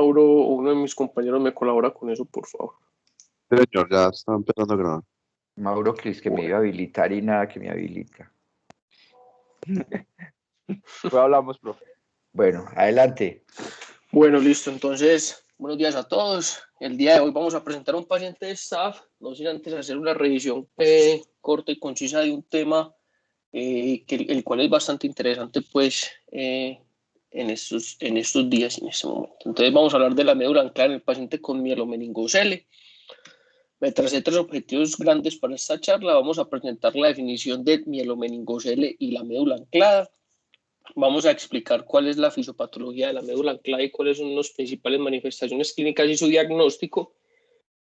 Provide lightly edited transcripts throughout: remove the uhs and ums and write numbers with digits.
Mauro o uno de mis compañeros me colabora con eso, por favor. Señor, ya está empezando a grabar. Mauro Cris, que me iba a habilitar y nada que me habilita. Luego hablamos, profe. Bueno, adelante. Bueno, listo. Entonces, buenos días a todos. El día de hoy vamos a presentar a un paciente de staff, no sin antes hacer una revisión corta y concisa de un tema el cual es bastante interesante, pues, en estos días y en este momento. Entonces, vamos a hablar de la médula anclar en el paciente con mielomeningocele. Me tracé 3 objetivos grandes para esta charla. Vamos a presentar la definición de mielomeningocele y la médula anclada. Vamos a explicar cuál es la fisiopatología de la médula anclada y cuáles son las principales manifestaciones clínicas y su diagnóstico,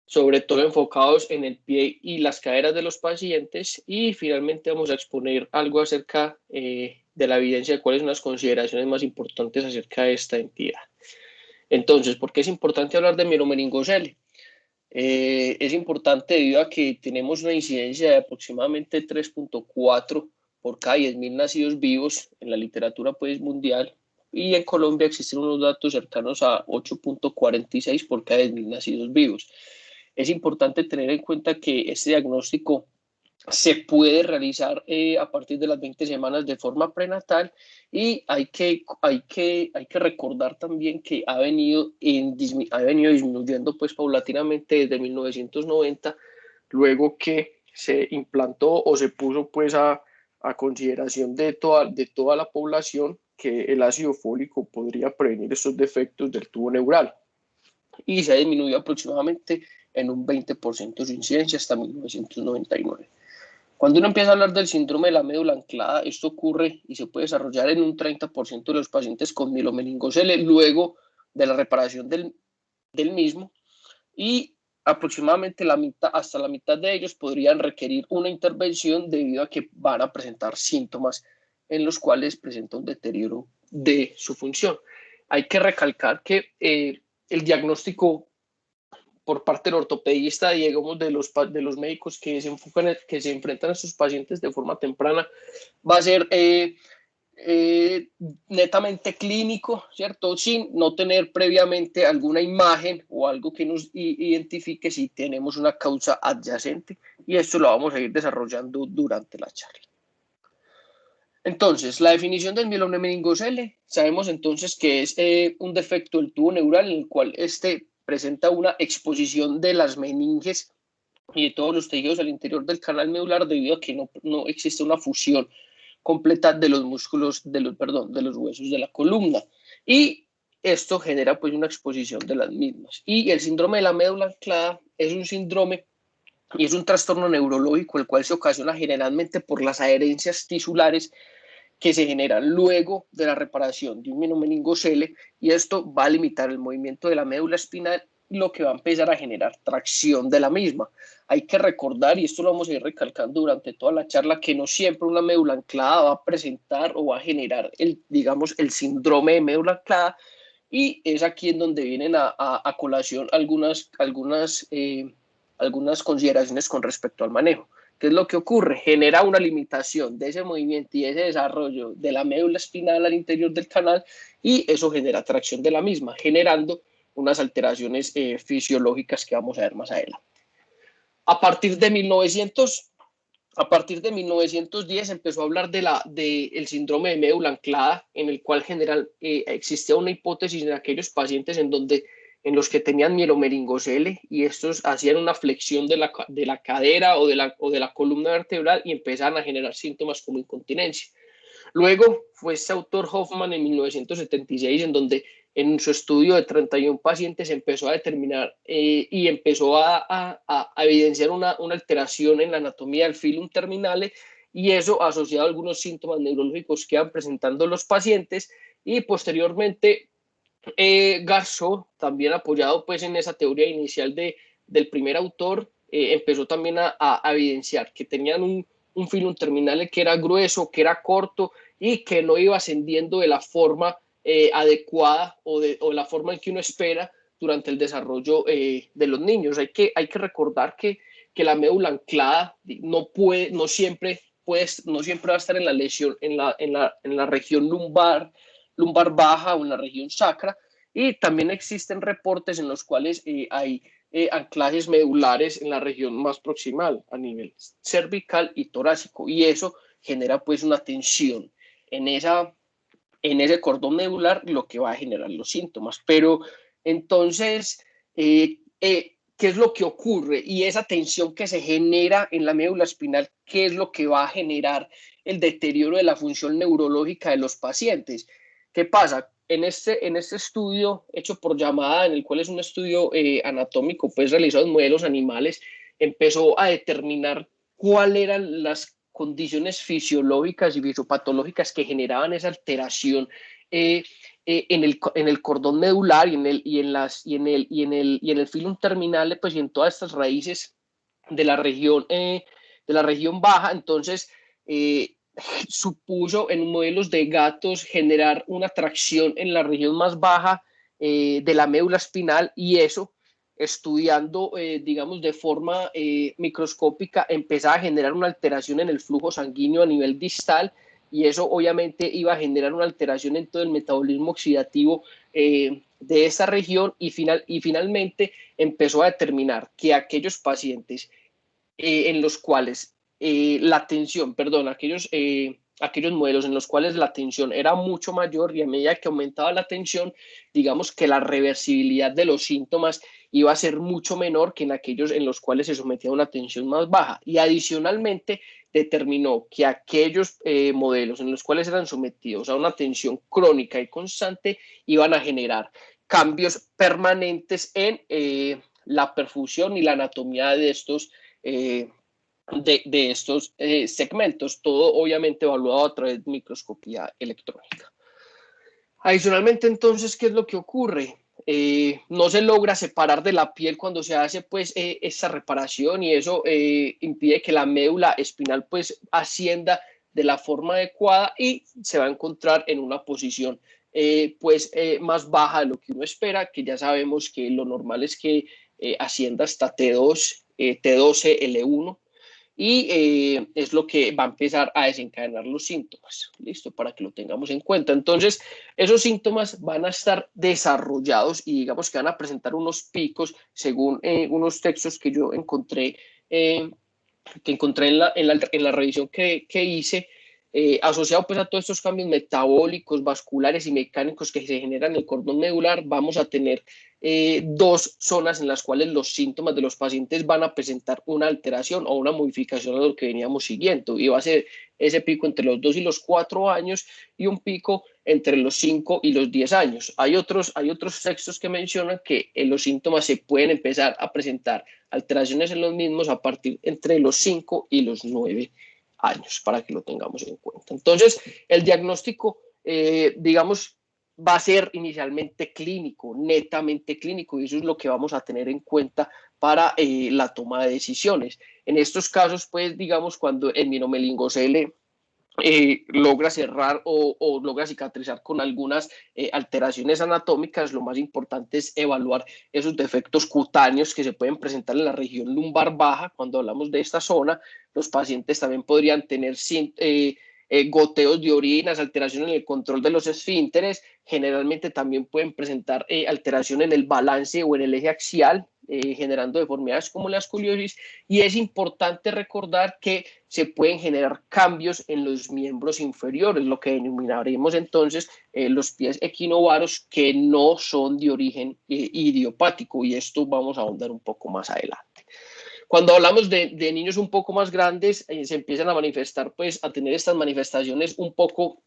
sobre todo enfocados en el pie y las caderas de los pacientes. Y finalmente vamos a exponer algo acerca de la evidencia de cuáles son las consideraciones más importantes acerca de esta entidad. Entonces, ¿por qué es importante hablar de mielomeningocele? Es importante debido a que tenemos una incidencia de aproximadamente 3.4 por cada 10.000 nacidos vivos en la literatura, pues, mundial, y en Colombia existen unos datos cercanos a 8.46 por cada 10.000 nacidos vivos. Es importante tener en cuenta que este diagnóstico se puede realizar a partir de las 20 semanas de forma prenatal, y hay que recordar también que ha venido disminuyendo, pues, paulatinamente desde 1990, luego que se implantó o se puso, pues, a consideración de toda la población que el ácido fólico podría prevenir estos defectos del tubo neural, y se ha disminuido aproximadamente en un 20% su incidencia hasta 1999. Cuando uno empieza a hablar del síndrome de la médula anclada, esto ocurre y se puede desarrollar en un 30% de los pacientes con mielomeningocele luego de la reparación del mismo, y aproximadamente hasta la mitad de ellos podrían requerir una intervención debido a que van a presentar síntomas en los cuales presenta un deterioro de su función. Hay que recalcar que el diagnóstico por parte del ortopedista, digamos, de los médicos que se enfrentan a sus pacientes de forma temprana, va a ser netamente clínico, ¿cierto? Sin no tener previamente alguna imagen o algo que nos identifique si tenemos una causa adyacente, y esto lo vamos a ir desarrollando durante la charla. Entonces, la definición del mielomeningocele, sabemos entonces que es un defecto del tubo neural en el cual presenta una exposición de las meninges y de todos los tejidos al interior del canal medular debido a que no existe una fusión completa de los músculos, de los huesos de la columna, y esto genera, pues, una exposición de las mismas. Y el síndrome de la médula anclada es un síndrome y es un trastorno neurológico el cual se ocasiona generalmente por las adherencias tisulares que se generan luego de la reparación de un mielomeningocele, y esto va a limitar el movimiento de la médula espinal, lo que va a empezar a generar tracción de la misma. Hay que recordar, y esto lo vamos a ir recalcando durante toda la charla, que no siempre una médula anclada va a presentar o va a generar el síndrome de médula anclada, y es aquí en donde vienen a colación algunas consideraciones con respecto al manejo. ¿Qué es lo que ocurre? Genera una limitación de ese movimiento y ese desarrollo de la médula espinal al interior del canal, y eso genera tracción de la misma, generando unas alteraciones fisiológicas que vamos a ver más adelante. A partir de 1910 empezó a hablar del síndrome de médula anclada, en el cual existía una hipótesis en aquellos pacientes en los que tenían mielomeningocele, y estos hacían una flexión de la cadera o de la columna vertebral y empezaban a generar síntomas como incontinencia. Luego fue este autor Hoffman en 1976 en donde en su estudio de 31 pacientes empezó a determinar y empezó a evidenciar una alteración en la anatomía del filum terminale, y eso asociado a algunos síntomas neurológicos que iban presentando los pacientes. Y posteriormente Garzó, también apoyado, pues, en esa teoría inicial del primer autor, empezó también a evidenciar que tenían un filum terminale que era grueso, que era corto y que no iba ascendiendo de la forma adecuada o de la forma en que uno espera durante el desarrollo de los niños. Hay que recordar que la médula anclada no siempre va a estar en la lesión, en la región lumbar baja o en la región sacra, Y también existen reportes en los cuales hay anclajes medulares en la región más proximal, a nivel cervical y torácico, y eso genera pues una tensión en ese cordón medular, lo que va a generar los síntomas. Pero entonces, ¿qué es lo que ocurre? Y esa tensión que se genera en la médula espinal, ¿qué es lo que va a generar el deterioro de la función neurológica de los pacientes? ¿Qué pasa? En este estudio hecho por Yamada, en el cual es un estudio anatómico, pues realizado en modelos animales, empezó a determinar cuáles eran las condiciones fisiológicas y fisiopatológicas que generaban esa alteración en el cordón medular y en el filum terminal, pues, y en todas estas raíces de la región baja. Entonces, supuso en modelos de gatos generar una tracción en la región más baja de la médula espinal, y eso, estudiando, digamos, de forma microscópica, empezaba a generar una alteración en el flujo sanguíneo a nivel distal, y eso obviamente iba a generar una alteración en todo el metabolismo oxidativo de esa región, y finalmente empezó a determinar que aquellos pacientes en los cuales la tensión, perdón, aquellos modelos en los cuales la tensión era mucho mayor, y a medida que aumentaba la tensión, digamos que la reversibilidad de los síntomas iba a ser mucho menor que en aquellos en los cuales se sometía a una tensión más baja. Y adicionalmente determinó que aquellos modelos en los cuales eran sometidos a una tensión crónica y constante iban a generar cambios permanentes en la perfusión y la anatomía de estos segmentos, todo obviamente evaluado a través de microscopía electrónica. Adicionalmente, entonces, ¿qué es lo que ocurre? No se logra separar de la piel cuando se hace pues esa reparación, y eso impide que la médula espinal pues ascienda de la forma adecuada, y se va a encontrar en una posición más baja de lo que uno espera, que ya sabemos que lo normal es que ascienda hasta T2, T12, L1, y es lo que va a empezar a desencadenar los síntomas. Listo, para que lo tengamos en cuenta. Entonces, esos síntomas van a estar desarrollados, y digamos que van a presentar unos picos según unos textos que yo encontré, en la revisión que hice, asociado pues a todos estos cambios metabólicos, vasculares y mecánicos que se generan en el cordón medular. Vamos a tener dos zonas en las cuales los síntomas de los pacientes van a presentar una alteración o una modificación a lo que veníamos siguiendo, y va a ser ese pico entre los 2 y los 4 años, y un pico entre los 5 y los 10 años. Hay otros textos que mencionan que los síntomas se pueden empezar a presentar alteraciones en los mismos a partir entre los 5 y los 9 años, para que lo tengamos en cuenta. Entonces, el diagnóstico, digamos, va a ser inicialmente clínico, netamente clínico, y eso es lo que vamos a tener en cuenta para la toma de decisiones. En estos casos, pues, digamos, cuando el minomelingocele logra cerrar o logra cicatrizar con algunas alteraciones anatómicas, lo más importante es evaluar esos defectos cutáneos que se pueden presentar en la región lumbar baja. Cuando hablamos de esta zona, los pacientes también podrían tener goteos de orinas, alteración en el control de los esfínteres. Generalmente también pueden presentar alteración en el balance o en el eje axial, generando deformidades como la escoliosis. Y es importante recordar que se pueden generar cambios en los miembros inferiores, lo que denominaremos entonces los pies equinovaros, que no son de origen idiopático, y esto vamos a ahondar un poco más adelante. Cuando hablamos de niños un poco más grandes, se empiezan a manifestar, pues a tener estas manifestaciones un poco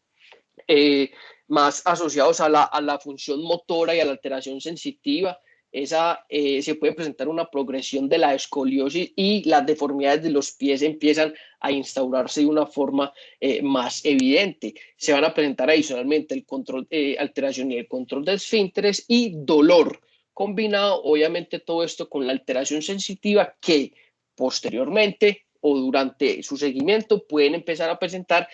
más asociados a la función motora y a la alteración sensitiva. Se puede presentar una progresión de la escoliosis, y las deformidades de los pies empiezan a instaurarse de una forma más evidente. Se van a presentar adicionalmente alteración y el control de esfínteres y dolor, combinado obviamente todo esto con la alteración sensitiva, que posteriormente o durante su seguimiento pueden empezar a presentar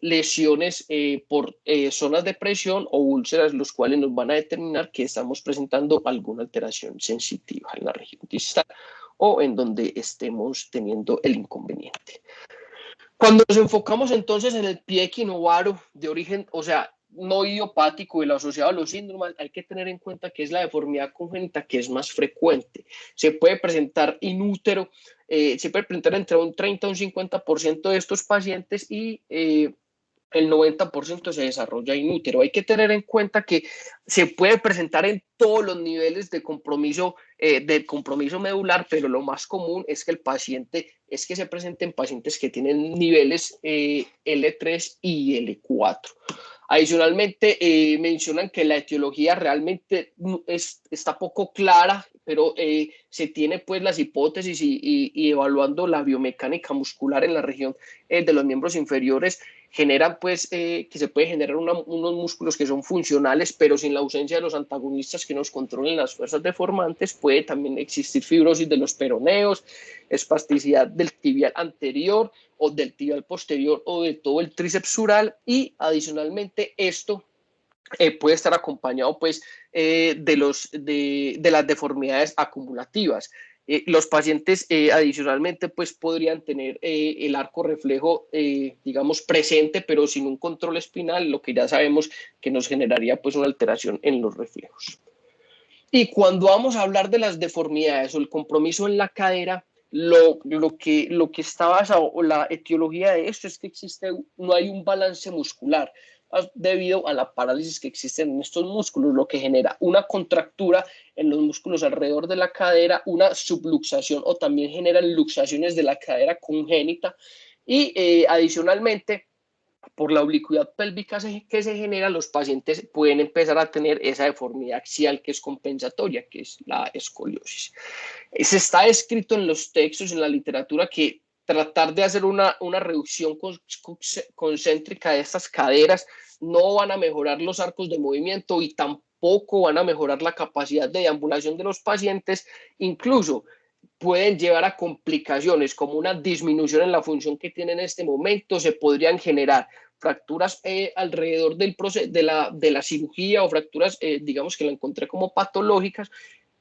lesiones por zonas de presión o úlceras, los cuales nos van a determinar que estamos presentando alguna alteración sensitiva en la región distal o en donde estemos teniendo el inconveniente. Cuando nos enfocamos entonces en el pie equinovaro de origen, o sea, no idiopático, el asociado a los síndromes, hay que tener en cuenta que es la deformidad congénita que es más frecuente. Se puede presentar inútero, se puede presentar entre un 30 y un 50% de estos pacientes y el 90% se desarrolla inútero. Hay que tener en cuenta que se puede presentar en todos los niveles de compromiso medular, pero lo más común es que se presente en pacientes que tienen niveles L3 y L4. Adicionalmente, mencionan que la etiología realmente está poco clara, pero se tiene pues las hipótesis y evaluando la biomecánica muscular en la región de los miembros inferiores, generan pues que se puede generar unos músculos que son funcionales, pero sin la ausencia de los antagonistas que nos controlen las fuerzas deformantes. Puede también existir fibrosis de los peroneos, espasticidad del tibial anterior o del tibial posterior o de todo el tríceps sural, y adicionalmente esto puede estar acompañado pues de las deformidades acumulativas. Los pacientes adicionalmente pues podrían tener el arco reflejo digamos presente, pero sin un control espinal, lo que ya sabemos que nos generaría pues una alteración en los reflejos. Y cuando vamos a hablar de las deformidades o el compromiso en la cadera, lo que está basado, o la etiología de esto, es que no hay un balance muscular debido a la parálisis que existe en estos músculos, lo que genera una contractura en los músculos alrededor de la cadera, una subluxación, o también generan luxaciones de la cadera congénita, y adicionalmente, por la oblicuidad pélvica que se genera, los pacientes pueden empezar a tener esa deformidad axial que es compensatoria, que es la escoliosis. Se está escrito en los textos, en la literatura, que tratar de hacer una reducción concéntrica de estas caderas no van a mejorar los arcos de movimiento y tampoco van a mejorar la capacidad de deambulación de los pacientes. Incluso pueden llevar a complicaciones como una disminución en la función que tienen en este momento. Se podrían generar fracturas alrededor del proceso de la cirugía, o fracturas digamos que la encontré como patológicas,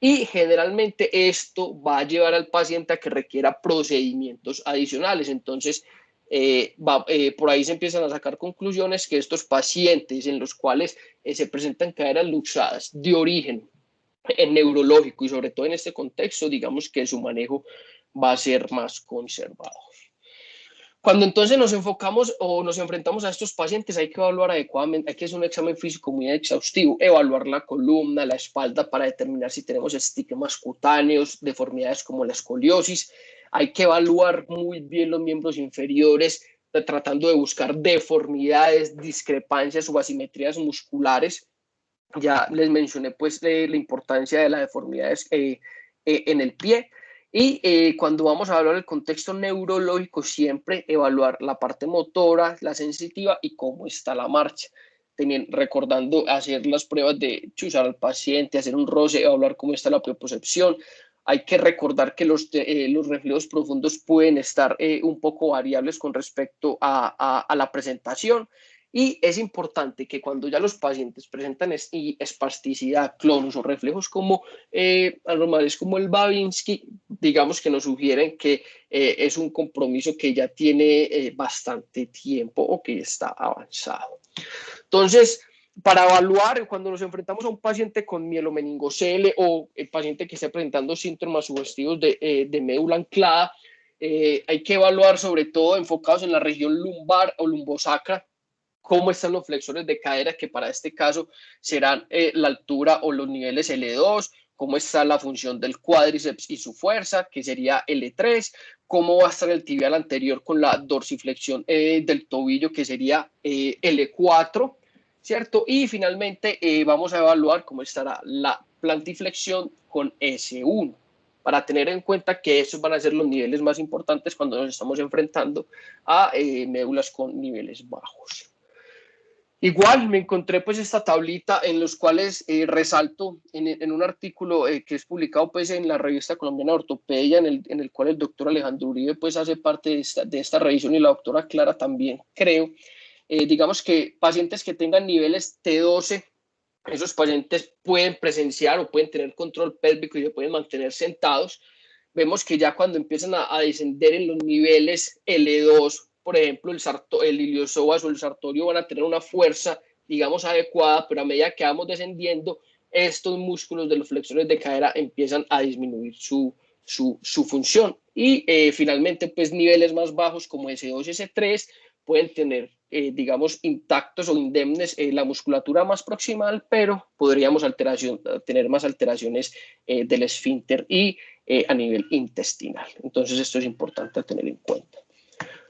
y generalmente esto va a llevar al paciente a que requiera procedimientos adicionales. Entonces por ahí se empiezan a sacar conclusiones que estos pacientes en los cuales se presentan caderas luxadas de origen neurológico, y sobre todo en este contexto, digamos que su manejo va a ser más conservado. Cuando entonces nos enfocamos o nos enfrentamos a estos pacientes, hay que evaluar adecuadamente, hay que hacer un examen físico muy exhaustivo, evaluar la columna, la espalda, para determinar si tenemos estigmas cutáneos, deformidades como la escoliosis. Hay que evaluar muy bien los miembros inferiores, tratando de buscar deformidades, discrepancias o asimetrías musculares. Ya les mencioné pues la importancia de las deformidades en el pie. Y cuando vamos a hablar del contexto neurológico, siempre evaluar la parte motora, la sensitiva y cómo está la marcha. También recordando hacer las pruebas de chuzar al paciente, hacer un roce, evaluar cómo está la propiocepción. Hay que recordar que los reflejos profundos pueden estar un poco variables con respecto a la presentación. Y es importante que cuando ya los pacientes presentan espasticidad, clonus o reflejos como anormales como el Babinski, digamos que nos sugieren que es un compromiso que ya tiene bastante tiempo o que está avanzado. Entonces, para evaluar, cuando nos enfrentamos a un paciente con mielomeningocele o el paciente que esté presentando síntomas sugestivos de médula anclada, hay que evaluar sobre todo enfocados en la región lumbar o lumbosacra, cómo están los flexores de cadera, que para este caso serán la altura o los niveles L2, cómo está la función del cuádriceps y su fuerza, que sería L3, cómo va a estar el tibial anterior con la dorsiflexión del tobillo, que sería L4, ¿cierto? Y finalmente vamos a evaluar cómo estará la plantiflexión con S1, para tener en cuenta que esos van a ser los niveles más importantes cuando nos estamos enfrentando a médulas con niveles bajos. Igual me encontré pues esta tablita en los cuales resalto en un artículo que es publicado pues en la revista colombiana de ortopedia, en el cual el doctor Alejandro Uribe pues hace parte de esta revisión, y la doctora Clara también, creo. Digamos que pacientes que tengan niveles T12, esos pacientes pueden presenciar o pueden tener control pélvico y se pueden mantener sentados. Vemos que ya cuando empiezan a descender en los niveles L2, por ejemplo, el iliopsoas o el sartorio van a tener una fuerza digamos, adecuada, pero a medida que vamos descendiendo, estos músculos de los flexores de cadera empiezan a disminuir su función. Y finalmente, pues niveles más bajos como S2 y S3 pueden tener, digamos, intactos o indemnes la musculatura más proximal, pero podríamos tener más alteraciones del esfínter y a nivel intestinal. Entonces, esto es importante tener en cuenta.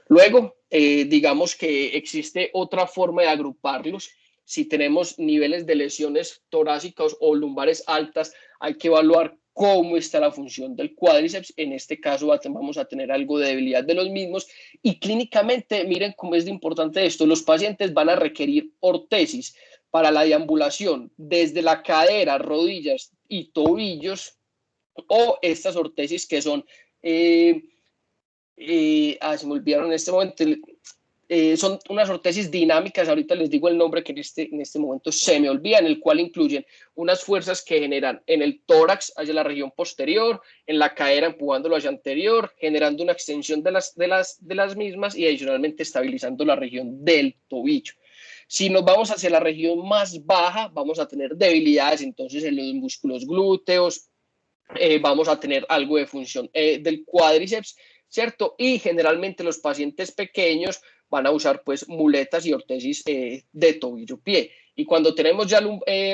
Luego, digamos que existe otra forma de agruparlos. Si tenemos niveles de lesiones torácicas o lumbares altas, hay que evaluar cómo está la función del cuádriceps. En este caso vamos a tener algo de debilidad de los mismos y clínicamente, miren cómo es de importante esto, los pacientes van a requerir ortesis para la deambulación desde la cadera, rodillas y tobillos, o estas ortesis que son se me olvidaron en este momento, son unas ortesis dinámicas, ahorita les digo el nombre que en este momento se me olvida, en el cual incluyen unas fuerzas que generan en el tórax hacia la región posterior, en la cadera empujándolo hacia anterior, generando una extensión de las mismas y adicionalmente estabilizando la región del tobillo. Si nos vamos hacia la región más baja, vamos a tener debilidades entonces en los músculos glúteos, vamos a tener algo de función del cuádriceps, ¿cierto? Y generalmente los pacientes pequeños van a usar pues muletas y ortesis de tobillo-pie. Y cuando tenemos ya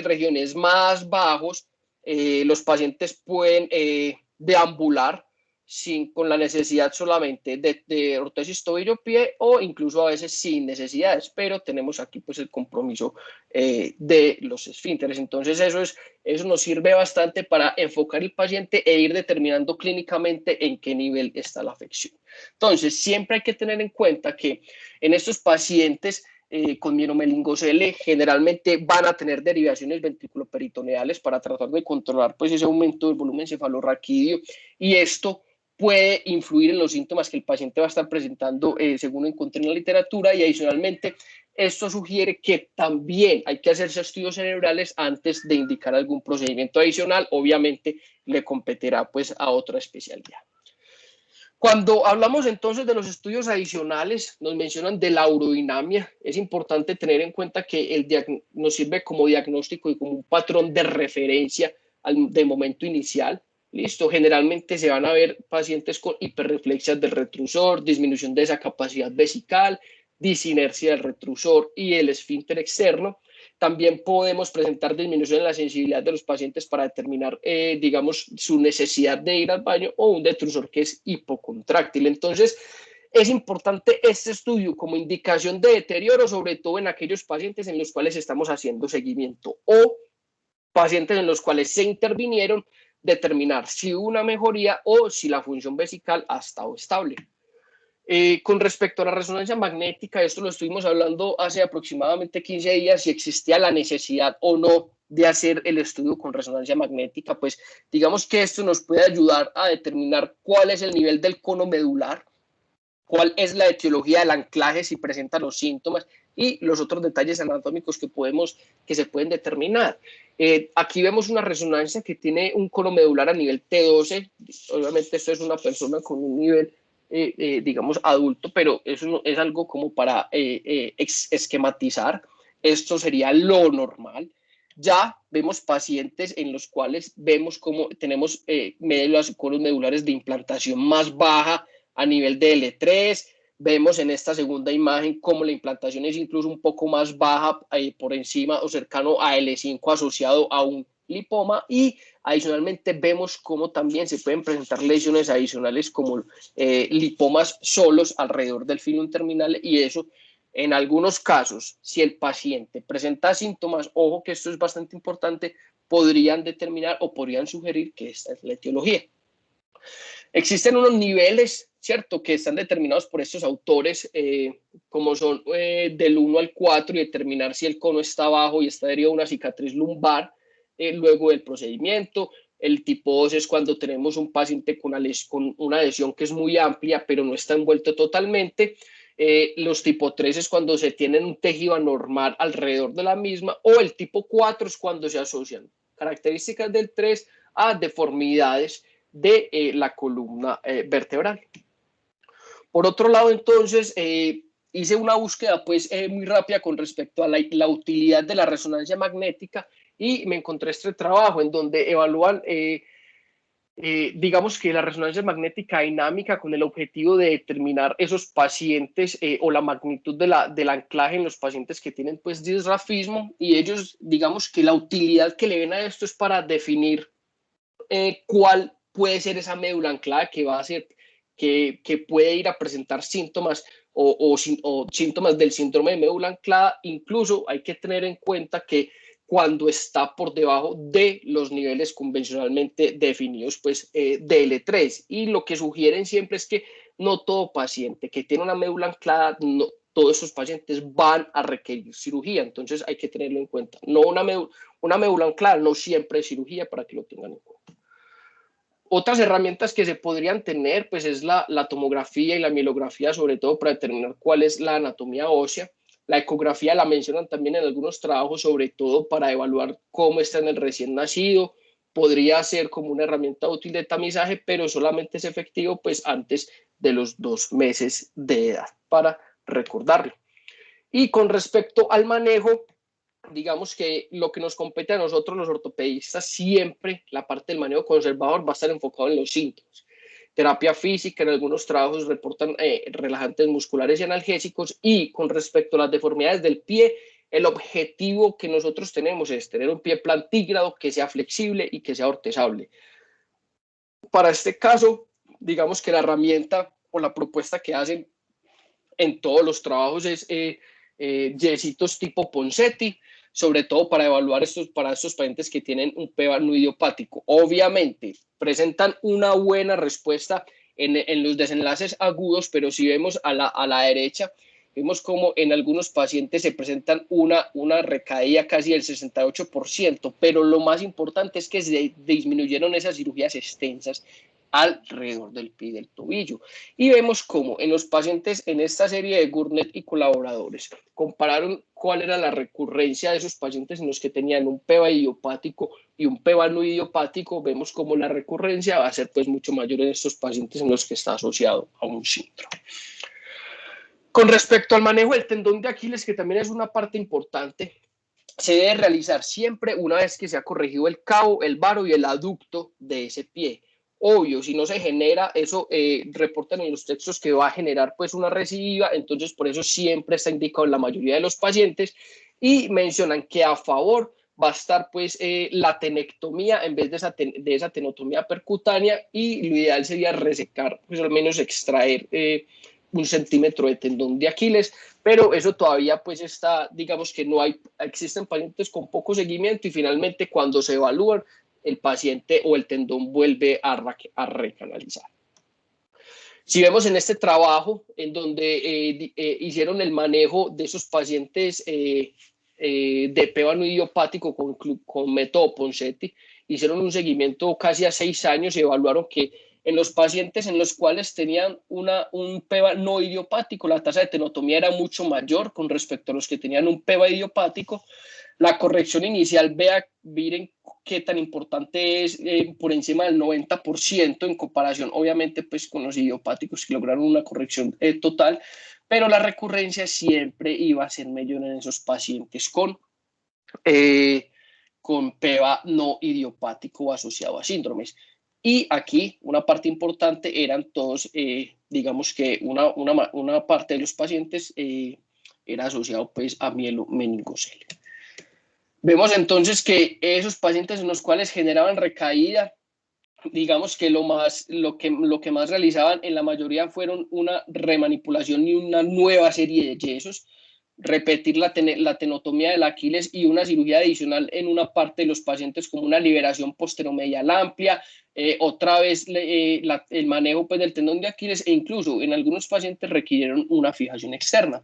regiones más bajos, los pacientes pueden deambular con la necesidad solamente de ortesis tobillo-pie o incluso a veces sin necesidades, pero tenemos aquí pues el compromiso de los esfínteres. Entonces eso nos sirve bastante para enfocar el paciente e ir determinando clínicamente en qué nivel está la afección. Entonces siempre hay que tener en cuenta que en estos pacientes con mionomeningocele generalmente van a tener derivaciones ventriculoperitoneales para tratar de controlar pues ese aumento del volumen cefalorraquídeo, y esto puede influir en los síntomas que el paciente va a estar presentando según encontré en la literatura, y adicionalmente esto sugiere que también hay que hacerse estudios cerebrales antes de indicar algún procedimiento adicional. Obviamente le competirá pues a otra especialidad. Cuando hablamos entonces de los estudios adicionales, nos mencionan de la urodinamia. Es importante tener en cuenta que nos sirve como diagnóstico y como un patrón de referencia de momento inicial. Listo, generalmente se van a ver pacientes con hiperreflexias del retrusor, disminución de esa capacidad vesical, disinercia del retrusor y el esfínter externo. También podemos presentar disminución en la sensibilidad de los pacientes para determinar, digamos, su necesidad de ir al baño, o un detrusor que es hipocontráctil. Entonces, es importante este estudio como indicación de deterioro, sobre todo en aquellos pacientes en los cuales estamos haciendo seguimiento o pacientes en los cuales se intervinieron, determinar si hubo una mejoría o si la función vesical ha estado estable. Con respecto a la resonancia magnética, esto lo estuvimos hablando hace aproximadamente 15 días, si existía la necesidad o no de hacer el estudio con resonancia magnética. Pues digamos que esto nos puede ayudar a determinar cuál es el nivel del cono medular, cuál es la etiología del anclaje, si presenta los síntomas y los otros detalles anatómicos que se pueden determinar. Aquí vemos una resonancia que tiene un cono medular a nivel T12. Obviamente esto es una persona con un nivel digamos adulto, pero eso es algo como para esquematizar. Esto sería lo normal. Ya vemos pacientes en los cuales vemos cómo tenemos los conos medulares de implantación más baja a nivel de L3. Vemos en esta segunda imagen cómo la implantación es incluso un poco más baja por encima o cercano a L5 asociado a un lipoma, y adicionalmente vemos cómo también se pueden presentar lesiones adicionales como lipomas solos alrededor del filum terminal, y eso en algunos casos, si el paciente presenta síntomas, ojo que esto es bastante importante, podrían determinar o podrían sugerir que esta es la etiología. Existen unos niveles, ¿cierto?, que están determinados por estos autores, como son del 1 al 4, y determinar si el cono está bajo y está adherido a una cicatriz lumbar luego del procedimiento. El tipo 2 es cuando tenemos un paciente con una lesión que es muy amplia, pero no está envuelto totalmente. Los tipo 3 es cuando se tienen un tejido anormal alrededor de la misma, o el tipo 4 es cuando se asocian características del 3 a deformidades de la columna vertebral. Por otro lado, entonces, hice una búsqueda pues muy rápida con respecto a la utilidad de la resonancia magnética y me encontré este trabajo en donde evalúan digamos que la resonancia magnética dinámica con el objetivo de determinar esos pacientes o la magnitud del anclaje en los pacientes que tienen pues disrafismo, y ellos digamos que la utilidad que le ven a esto es para definir cuál puede ser esa médula anclada que va a ser, que puede ir a presentar síntomas o síntomas del síndrome de médula anclada. Incluso hay que tener en cuenta que cuando está por debajo de los niveles convencionalmente definidos, pues de L3. Y lo que sugieren siempre es que no todo paciente que tiene una médula anclada, no, todos esos pacientes van a requerir cirugía. Entonces hay que tenerlo en cuenta. No una médula anclada no siempre es cirugía, para que lo tengan en cuenta. Otras herramientas que se podrían tener, pues es la tomografía y la mielografía, sobre todo para determinar cuál es la anatomía ósea. La ecografía la mencionan también en algunos trabajos, sobre todo para evaluar cómo está en el recién nacido. Podría ser como una herramienta útil de tamizaje, pero solamente es efectivo pues antes de los 2 meses de edad, para recordarlo. Y con respecto al manejo, digamos que lo que nos compete a nosotros los ortopedistas, siempre la parte del manejo conservador va a estar enfocado en los síntomas. Terapia física, en algunos trabajos reportan relajantes musculares y analgésicos. Y con respecto a las deformidades del pie, el objetivo que nosotros tenemos es tener un pie plantígrado que sea flexible y que sea ortezable. Para este caso, digamos que la herramienta o la propuesta que hacen en todos los trabajos es yesitos tipo Ponseti, sobre todo para evaluar para estos pacientes que tienen un PEVA no idiopático. Obviamente presentan una buena respuesta en los desenlaces agudos, pero si vemos a la derecha, vemos como en algunos pacientes se presentan una recaída casi del 68%, pero lo más importante es que se disminuyeron esas cirugías extensas alrededor del pie y del tobillo. Y vemos cómo en los pacientes en esta serie de Gurnet y colaboradores compararon cuál era la recurrencia de esos pacientes en los que tenían un PEVA idiopático y un PEVA no idiopático. Vemos cómo la recurrencia va a ser pues mucho mayor en estos pacientes en los que está asociado a un síndrome. Con respecto al manejo del tendón de Aquiles, que también es una parte importante, se debe realizar siempre una vez que se ha corregido el cabo, el varo y el aducto de ese pie. Obvio, si no se genera eso, reportan en los textos que va a generar pues una recidiva, entonces por eso siempre está indicado en la mayoría de los pacientes, y mencionan que a favor va a estar pues la tenectomía en vez de esa tenotomía percutánea, y lo ideal sería resecar, pues al menos extraer 1 centímetro de tendón de Aquiles, pero eso todavía pues está, digamos que no hay, existen pacientes con poco seguimiento, y finalmente cuando se evalúan, el paciente o el tendón vuelve a recanalizar. Si vemos en este trabajo en donde hicieron el manejo de esos pacientes de PEVA no idiopático con método Ponseti, hicieron un seguimiento casi a 6 años y evaluaron que en los pacientes en los cuales tenían un PEVA no idiopático, la tasa de tenotomía era mucho mayor con respecto a los que tenían un PEVA idiopático. La corrección inicial, miren qué tan importante es, por encima del 90% en comparación, obviamente, pues con los idiopáticos que lograron una corrección total, pero la recurrencia siempre iba a ser mayor en esos pacientes con PEVA no idiopático asociado a síndromes. Y aquí una parte importante eran todos, digamos que una parte de los pacientes era asociado pues a mielomeningocele. Vemos entonces que esos pacientes en los cuales generaban recaída, digamos que lo que más realizaban en la mayoría fueron una remanipulación y una nueva serie de yesos, repetir la tenotomía del Aquiles y una cirugía adicional en una parte de los pacientes como una liberación posteromedial amplia, otra vez el manejo pues, del tendón de Aquiles, e incluso en algunos pacientes requirieron una fijación externa.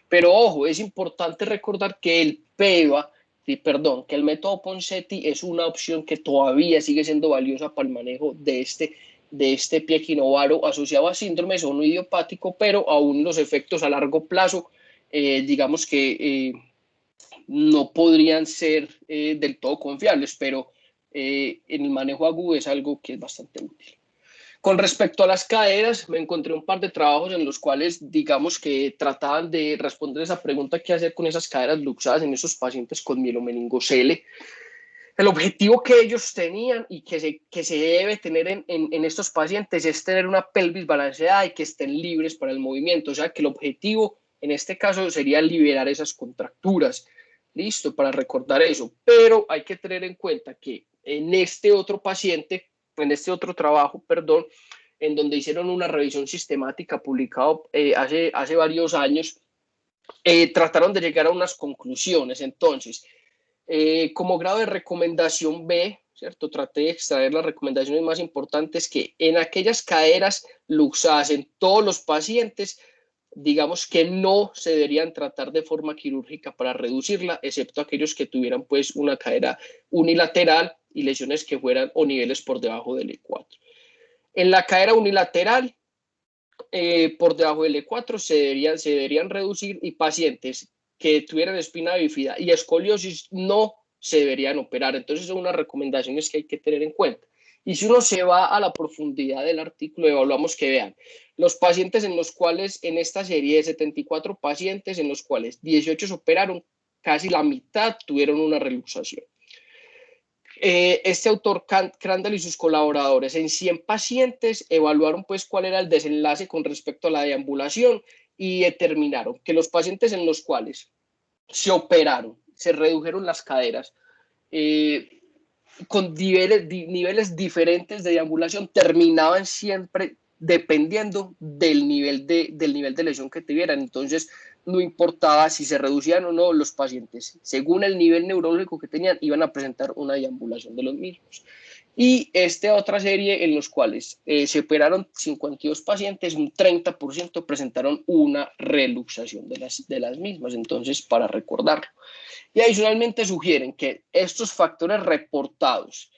Pero ojo, es importante recordar que el PEVA, que el método Ponseti es una opción que todavía sigue siendo valiosa para el manejo de este pie equinovaro asociado a síndromes o no idiopático, pero aún los efectos a largo plazo, digamos que no podrían ser del todo confiables, pero en el manejo agudo es algo que es bastante útil. Con respecto a las caderas, me encontré un par de trabajos en los cuales, digamos que trataban de responder esa pregunta, qué hacer con esas caderas luxadas en esos pacientes con mielomeningocele. El objetivo que ellos tenían y que se debe tener en estos pacientes es tener una pelvis balanceada y que estén libres para el movimiento. O sea, que el objetivo en este caso sería liberar esas contracturas. Listo, para recordar eso. Pero hay que tener en cuenta que en este otro paciente, en este otro trabajo, perdón, en donde hicieron una revisión sistemática publicado hace varios años, trataron de llegar a unas conclusiones. Entonces, como grado de recomendación B, ¿cierto? Traté de extraer las recomendaciones más importantes que en aquellas caderas luxadas en todos los pacientes, digamos que no se deberían tratar de forma quirúrgica para reducirla, excepto aquellos que tuvieran pues una cadera unilateral y lesiones que fueran o niveles por debajo del E4. En la cadera unilateral, por debajo del E4 se deberían reducir y pacientes que tuvieran espina bífida y escoliosis no se deberían operar. Entonces son unas recomendaciones que hay que tener en cuenta. Y si uno se va a la profundidad del artículo, evaluamos que vean los pacientes en los cuales, en esta serie de 74 pacientes, en los cuales 18 se operaron, casi la mitad tuvieron una reluxación. Este autor, Crandall y sus colaboradores, en 100 pacientes evaluaron pues cuál era el desenlace con respecto a la deambulación y determinaron que los pacientes en los cuales se operaron, se redujeron las caderas con niveles diferentes de deambulación, terminaban siempre dependiendo del nivel de lesión que tuvieran. Entonces, no importaba si se reducían o no los pacientes, según el nivel neurológico que tenían, iban a presentar una deambulación de los mismos. Y esta otra serie en los cuales se operaron 52 pacientes, un 30% presentaron una reluxación de las mismas. Entonces, para recordarlo. Y adicionalmente sugieren que estos factores reportados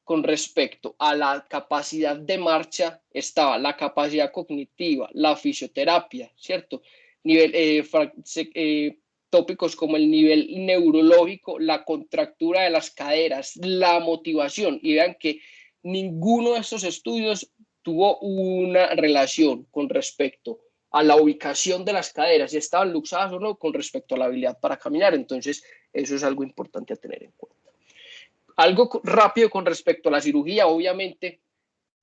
con respecto a la capacidad de marcha estaba la capacidad cognitiva, la fisioterapia, ¿cierto? Tópicos como el nivel neurológico, la contractura de las caderas, la motivación. Y vean que ninguno de estos estudios tuvo una relación con respecto a la ubicación de las caderas, si estaban luxadas o no, con respecto a la habilidad para caminar. Entonces, eso es algo importante a tener en cuenta. Algo rápido con respecto a la cirugía, obviamente,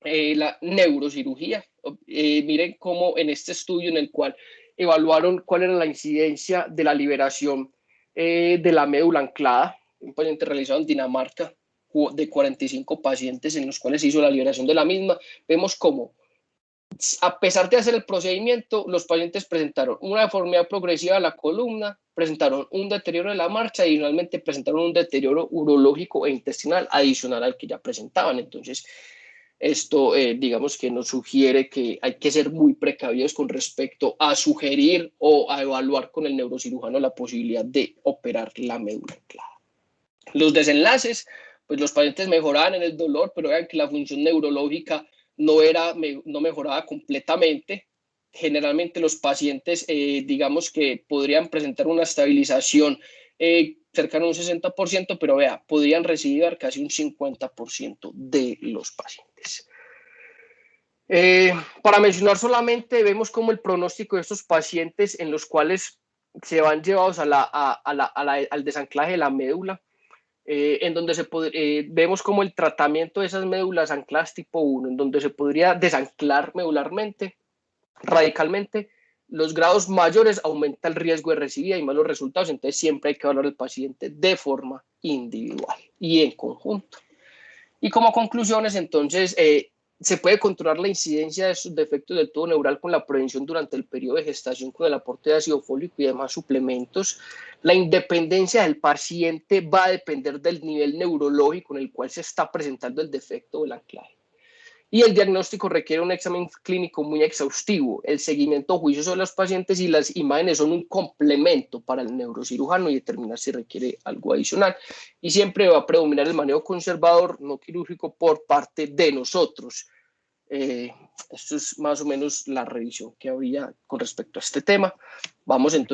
la neurocirugía. Miren cómo en este estudio en el cual evaluaron cuál era la incidencia de la liberación de la médula anclada, un paciente realizado en Dinamarca de 45 pacientes en los cuales se hizo la liberación de la misma, vemos cómo a pesar de hacer el procedimiento, los pacientes presentaron una deformidad progresiva de la columna, presentaron un deterioro de la marcha y finalmente presentaron un deterioro urológico e intestinal adicional al que ya presentaban. Entonces, esto digamos que nos sugiere que hay que ser muy precavidos con respecto a sugerir o a evaluar con el neurocirujano la posibilidad de operar la médula anclada. Los desenlaces, pues los pacientes mejoraban en el dolor, pero vean que la función neurológica no mejoraba completamente. Generalmente los pacientes, digamos que podrían presentar una estabilización cercana a un 60%, pero vea, podrían recibir casi un 50% de los pacientes. Para mencionar solamente, vemos como el pronóstico de estos pacientes en los cuales se van llevados al desanclaje de la médula, en donde vemos como el tratamiento de esas médulas ancladas tipo 1, en donde se podría desanclar medularmente, radicalmente, los grados mayores aumenta el riesgo de recidivia y malos resultados. Entonces siempre hay que evaluar al paciente de forma individual y en conjunto. Y como conclusiones, entonces, se puede controlar la incidencia de estos defectos del tubo neural con la prevención durante el periodo de gestación con el aporte de ácido fólico y demás suplementos. La independencia del paciente va a depender del nivel neurológico en el cual se está presentando el defecto del anclaje. Y el diagnóstico requiere un examen clínico muy exhaustivo. El seguimiento juicioso de los pacientes y las imágenes son un complemento para el neurocirujano y determinar si requiere algo adicional. Y siempre va a predominar el manejo conservador, no quirúrgico, por parte de nosotros. Esto es más o menos la revisión que había con respecto a este tema. Vamos entonces.